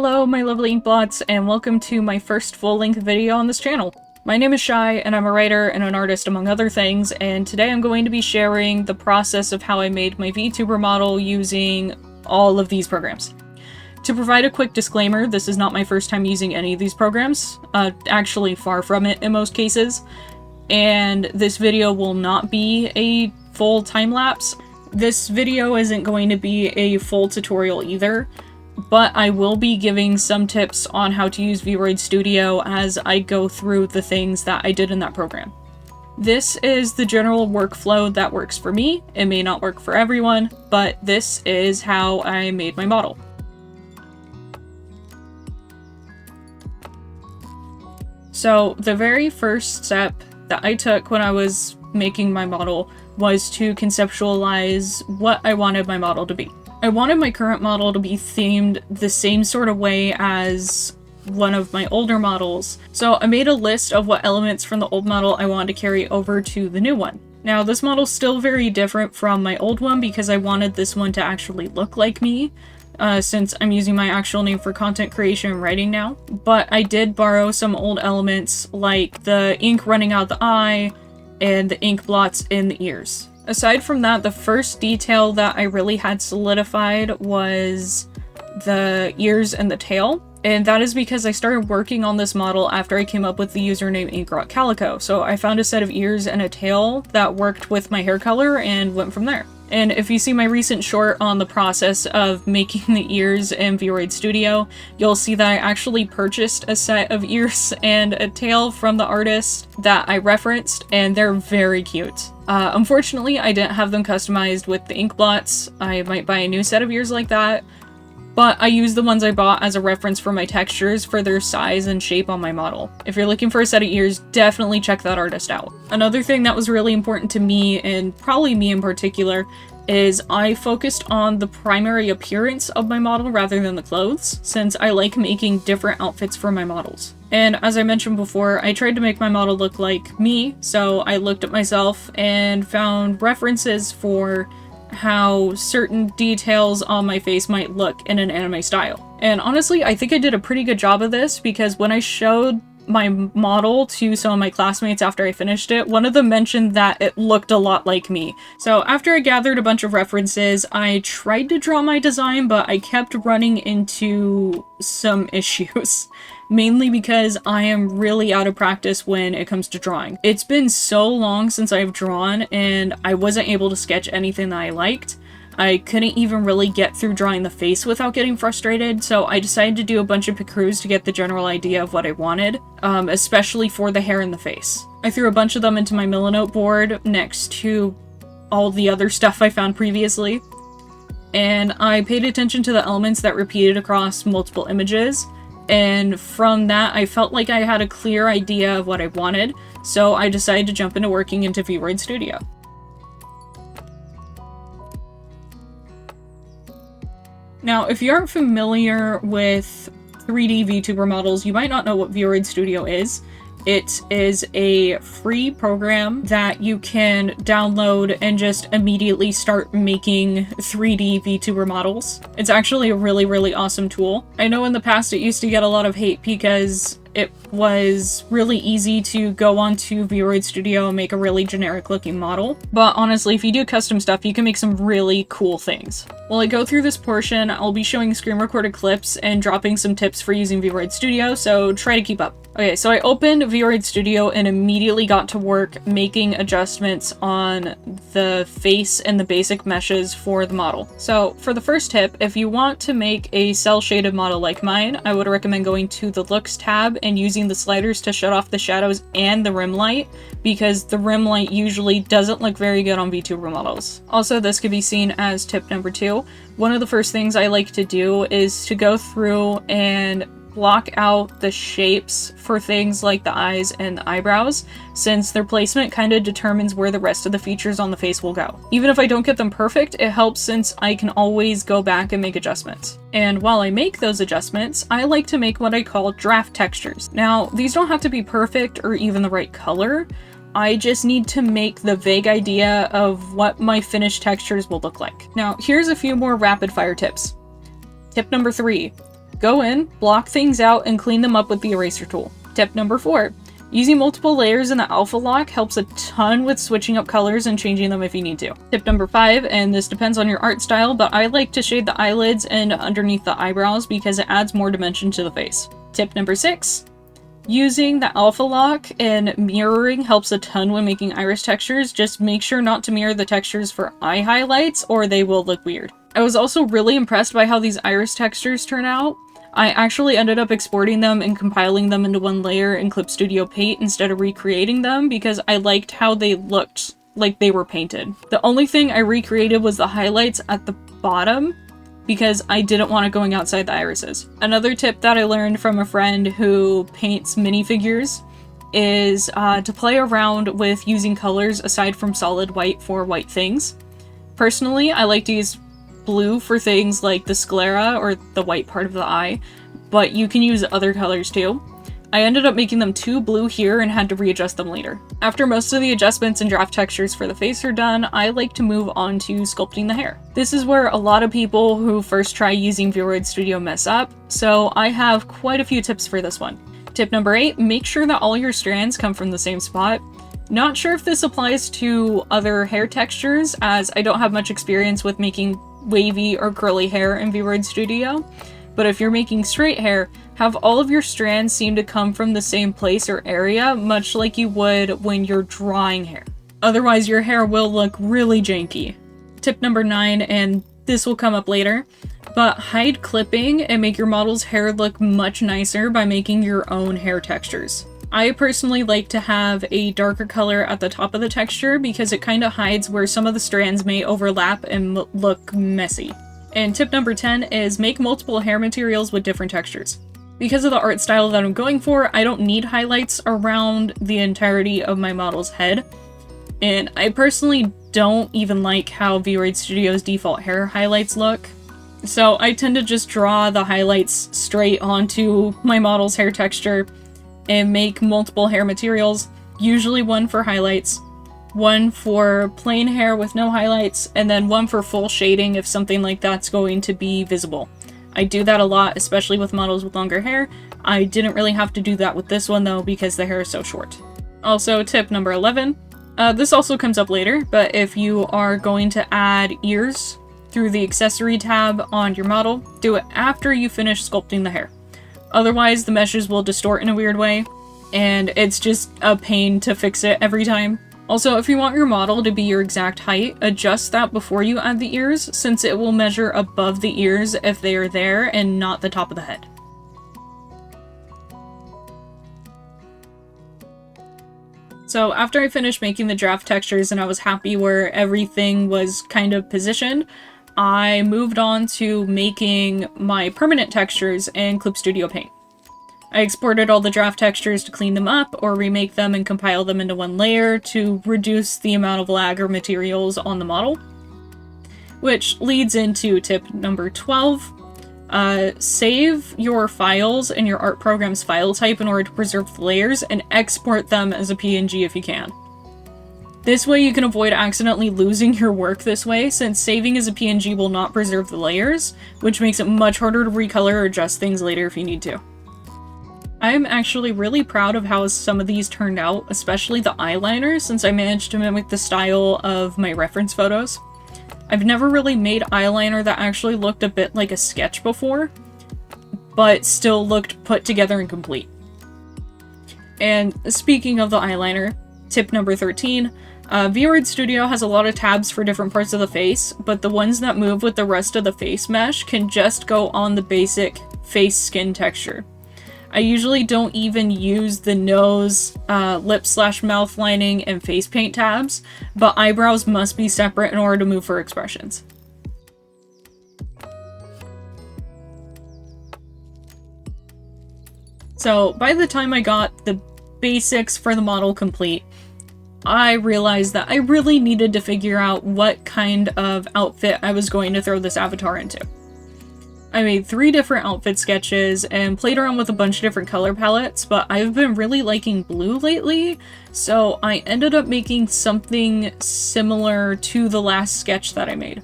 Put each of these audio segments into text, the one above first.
Hello my lovely inkblots, and welcome to my first full-length video on this channel. My name is Shai, and I'm a writer and an artist among other things, and today I'm going to be sharing the process of how I made my VTuber model using all of these programs. To provide a quick disclaimer, this is not my first time using any of these programs, actually far from it in most cases, and this video will not be a full time-lapse. This video isn't going to be a full tutorial either, but I will be giving some tips on how to use VRoid Studio as I go through the things that I did in that program. This is the general workflow that works for me. It may not work for everyone, but this is how I made my model. So the very first step that I took when I was making my model was to conceptualize what I wanted my model to be. I wanted my current model to be themed the same sort of way as one of my older models, so I made a list of what elements from the old model I wanted to carry over to the new one. Now, this model's still very different from my old one because I wanted this one to actually look like me, since I'm using my actual name for content creation and writing now. But I did borrow some old elements like the ink running out the eye and the ink blots in the ears. Aside from that, the first detail that I really had solidified was the ears and the tail, and that is because I started working on this model after I came up with the username InkRockCalico. So I found a set of ears and a tail that worked with my hair color and went from there. And if you see my recent short on the process of making the ears in VRoid Studio, you'll see that I actually purchased a set of ears and a tail from the artist that I referenced, and they're very cute. Unfortunately, I didn't have them customized with the ink blots. I might buy a new set of ears like that, but I used the ones I bought as a reference for my textures for their size and shape on my model. If you're looking for a set of ears, definitely check that artist out. Another thing that was really important to me, and probably me in particular, is I focused on the primary appearance of my model rather than the clothes, since I like making different outfits for my models. And as I mentioned before, I tried to make my model look like me, so I looked at myself and found references for how certain details on my face might look in an anime style. And honestly, I think I did a pretty good job of this, because when I showed my model to some of my classmates after I finished it, one of them mentioned that it looked a lot like me. So after I gathered a bunch of references, I tried to draw my design, but I kept running into some issues. Mainly because I am really out of practice when it comes to drawing. It's been so long since I've drawn, and I wasn't able to sketch anything that I liked. I couldn't even really get through drawing the face without getting frustrated, so I decided to do a bunch of pikrus to get the general idea of what I wanted, especially for the hair and the face. I threw a bunch of them into my Millinote board next to all the other stuff I found previously, and I paid attention to the elements that repeated across multiple images. And from that, I felt like I had a clear idea of what I wanted, so I decided to jump into working into VRoid Studio. Now, if you aren't familiar with 3D VTuber models, you might not know what VRoid Studio is. It is a free program that you can download and just immediately start making 3D VTuber models. It's actually a really, really awesome tool. I know in the past it used to get a lot of hate because it was really easy to go onto VRoid Studio and make a really generic looking model. But honestly, if you do custom stuff, you can make some really cool things. While I go through this portion, I'll be showing screen recorded clips and dropping some tips for using VRoid Studio, so try to keep up. Okay, so I opened VRoid Studio and immediately got to work making adjustments on the face and the basic meshes for the model. So for the first tip, if you want to make a cel-shaded model like mine, I would recommend going to the Looks tab and using the sliders to shut off the shadows and the rim light, because the rim light usually doesn't look very good on VTuber models. Also, this could be seen as tip number 2. One of the first things I like to do is to go through and block out the shapes for things like the eyes and the eyebrows, since their placement kind of determines where the rest of the features on the face will go. Even if I don't get them perfect, it helps since I can always go back and make adjustments. And while I make those adjustments, I like to make what I call draft textures. Now, these don't have to be perfect or even the right color. I just need to make the vague idea of what my finished textures will look like. Now, here's a few more rapid fire tips. Tip number 3. Go in, block things out, and clean them up with the eraser tool. Tip number 4. Using multiple layers in the alpha lock helps a ton with switching up colors and changing them if you need to. Tip number 5, and this depends on your art style, but I like to shade the eyelids and underneath the eyebrows because it adds more dimension to the face. Tip number 6. Using the alpha lock and mirroring helps a ton when making iris textures. Just make sure not to mirror the textures for eye highlights or they will look weird. I was also really impressed by how these iris textures turn out. I actually ended up exporting them and compiling them into one layer in Clip Studio Paint instead of recreating them because I liked how they looked like they were painted. The only thing I recreated was the highlights at the bottom because I didn't want it going outside the irises. Another tip that I learned from a friend who paints minifigures is to play around with using colors aside from solid white for white things. Personally, I like to use blue for things like the sclera or the white part of the eye, but you can use other colors too. I ended up making them too blue here and had to readjust them later. After most of the adjustments and draft textures for the face are done, I like to move on to sculpting the hair. This is where a lot of people who first try using VRoid Studio mess up, so I have quite a few tips for this one. Tip number 8, make sure that all your strands come from the same spot. Not sure if this applies to other hair textures, as I don't have much experience with making wavy or curly hair in VRoid Studio, but if you're making straight hair, have all of your strands seem to come from the same place or area, much like you would when you're drawing hair. Otherwise, your hair will look really janky. Tip number 9, and this will come up later, but hide clipping and make your model's hair look much nicer by making your own hair textures. I personally like to have a darker color at the top of the texture because it kind of hides where some of the strands may overlap and look messy. And tip number 10 is make multiple hair materials with different textures. Because of the art style that I'm going for, I don't need highlights around the entirety of my model's head. And I personally don't even like how VRoid Studio's default hair highlights look. So I tend to just draw the highlights straight onto my model's hair texture and make multiple hair materials, usually one for highlights, one for plain hair with no highlights, and then one for full shading if something like that's going to be visible. I do that a lot, especially with models with longer hair. I didn't really have to do that with this one though because the hair is so short. Also, tip number 11. This also comes up later, but if you are going to add ears through the accessory tab on your model, do it after you finish sculpting the hair. Otherwise, the meshes will distort in a weird way, and it's just a pain to fix it every time. Also, if you want your model to be your exact height, adjust that before you add the ears, since it will measure above the ears if they are there and not the top of the head. So after I finished making the draft textures and I was happy where everything was kind of positioned, I moved on to making my permanent textures in Clip Studio Paint. I exported all the draft textures to clean them up or remake them and compile them into one layer to reduce the amount of lag or materials on the model. Which leads into tip number 12. Save your files in your art program's file type in order to preserve the layers and export them as a PNG if you can. This way you can avoid accidentally losing your work this way, since saving as a PNG will not preserve the layers, which makes it much harder to recolor or adjust things later if you need to. I am actually really proud of how some of these turned out, especially the eyeliner, since I managed to mimic the style of my reference photos. I've never really made eyeliner that actually looked a bit like a sketch before, but still looked put together and complete. And speaking of the eyeliner, tip number 13, VRoid Studio has a lot of tabs for different parts of the face, but the ones that move with the rest of the face mesh can just go on the basic face skin texture. I usually don't even use the nose, lip/mouth lining, and face paint tabs, but eyebrows must be separate in order to move for expressions. So by the time I got the basics for the model complete, I realized that I really needed to figure out what kind of outfit I was going to throw this avatar into. I made 3 different outfit sketches and played around with a bunch of different color palettes, but I've been really liking blue lately, so I ended up making something similar to the last sketch that I made.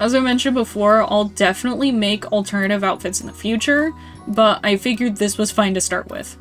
As I mentioned before, I'll definitely make alternative outfits in the future, but I figured this was fine to start with.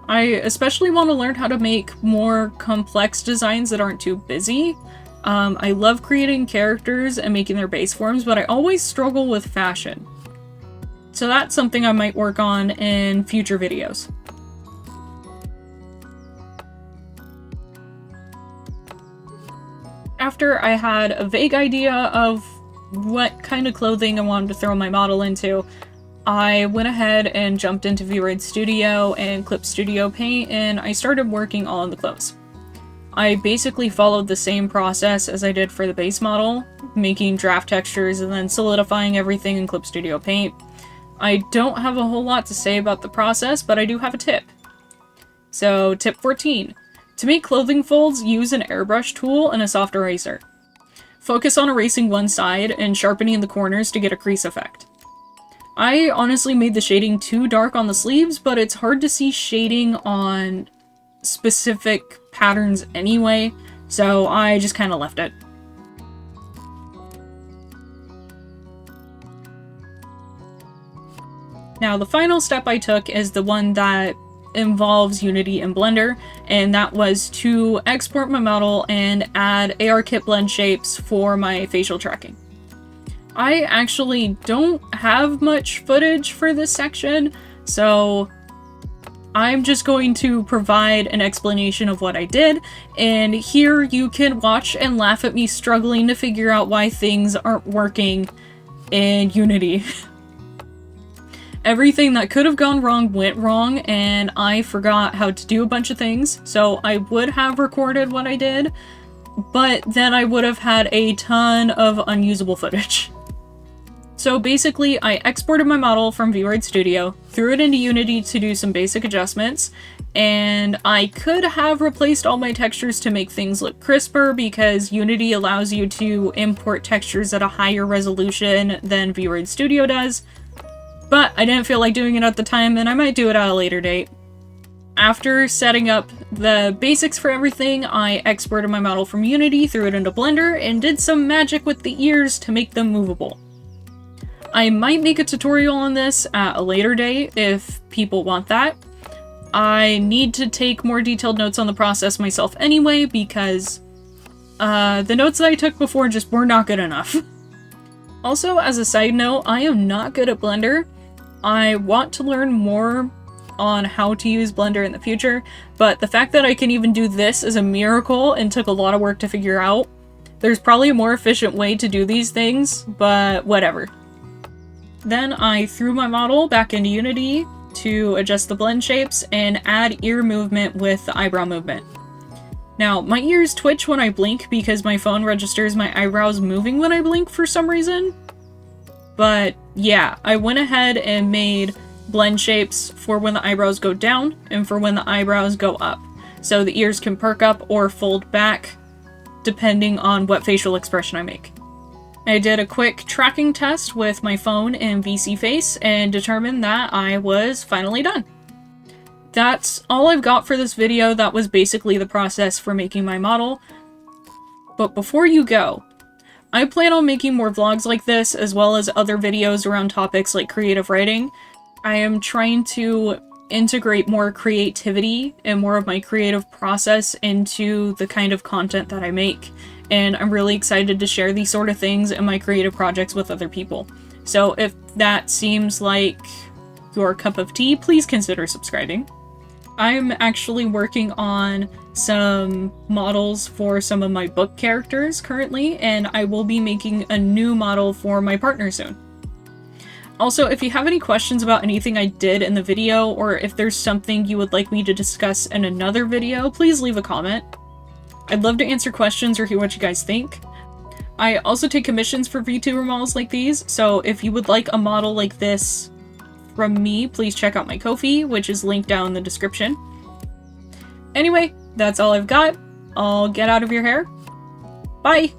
I especially want to learn how to make more complex designs that aren't too busy. I love creating characters and making their base forms, but I always struggle with fashion. So that's something I might work on in future videos. After I had a vague idea of what kind of clothing I wanted to throw my model into, I went ahead and jumped into VRoid Studio and Clip Studio Paint, and I started working on the clothes. I basically followed the same process as I did for the base model, making draft textures and then solidifying everything in Clip Studio Paint. I don't have a whole lot to say about the process, but I do have a tip. So, tip 14. To make clothing folds, use an airbrush tool and a soft eraser. Focus on erasing one side and sharpening the corners to get a crease effect. I honestly made the shading too dark on the sleeves, but it's hard to see shading on specific patterns anyway, so I just kind of left it. Now, the final step I took is the one that involves Unity and Blender, and that was to export my model and add ARKit blend shapes for my facial tracking. I actually don't have much footage for this section, so I'm just going to provide an explanation of what I did, and here you can watch and laugh at me struggling to figure out why things aren't working in Unity. Everything that could have gone wrong went wrong, and I forgot how to do a bunch of things, so I would have recorded what I did, but then I would have had a ton of unusable footage. So basically, I exported my model from VRoid Studio, threw it into Unity to do some basic adjustments, and I could have replaced all my textures to make things look crisper because Unity allows you to import textures at a higher resolution than VRoid Studio does, but I didn't feel like doing it at the time, and I might do it at a later date. After setting up the basics for everything, I exported my model from Unity, threw it into Blender, and did some magic with the ears to make them movable. I might make a tutorial on this at a later date if people want that. I need to take more detailed notes on the process myself anyway, because the notes that I took before just were not good enough. Also, as a side note, I am not good at Blender. I want to learn more on how to use Blender in the future, but the fact that I can even do this is a miracle and took a lot of work to figure out. There's probably a more efficient way to do these things, but whatever. Then I threw my model back into Unity to adjust the blend shapes and add ear movement with the eyebrow movement. Now, my ears twitch when I blink because my phone registers my eyebrows moving when I blink for some reason. But yeah, I went ahead and made blend shapes for when the eyebrows go down and for when the eyebrows go up, so the ears can perk up or fold back depending on what facial expression I make. I did a quick tracking test with my phone in VC Face and determined that I was finally done. That's all I've got for this video. That was basically the process for making my model. But before you go, I plan on making more vlogs like this, as well as other videos around topics like creative writing. I am trying to integrate more creativity and more of my creative process into the kind of content that I make, and I'm really excited to share these sort of things in my creative projects with other people. So if that seems like your cup of tea, please consider subscribing. I'm actually working on some models for some of my book characters currently, and I will be making a new model for my partner soon. Also, if you have any questions about anything I did in the video, or if there's something you would like me to discuss in another video, please leave a comment. I'd love to answer questions or hear what you guys think. I also take commissions for VTuber models like these, so if you would like a model like this from me, please check out my Ko-fi, which is linked down in the description. Anyway, that's all I've got. I'll get out of your hair. Bye!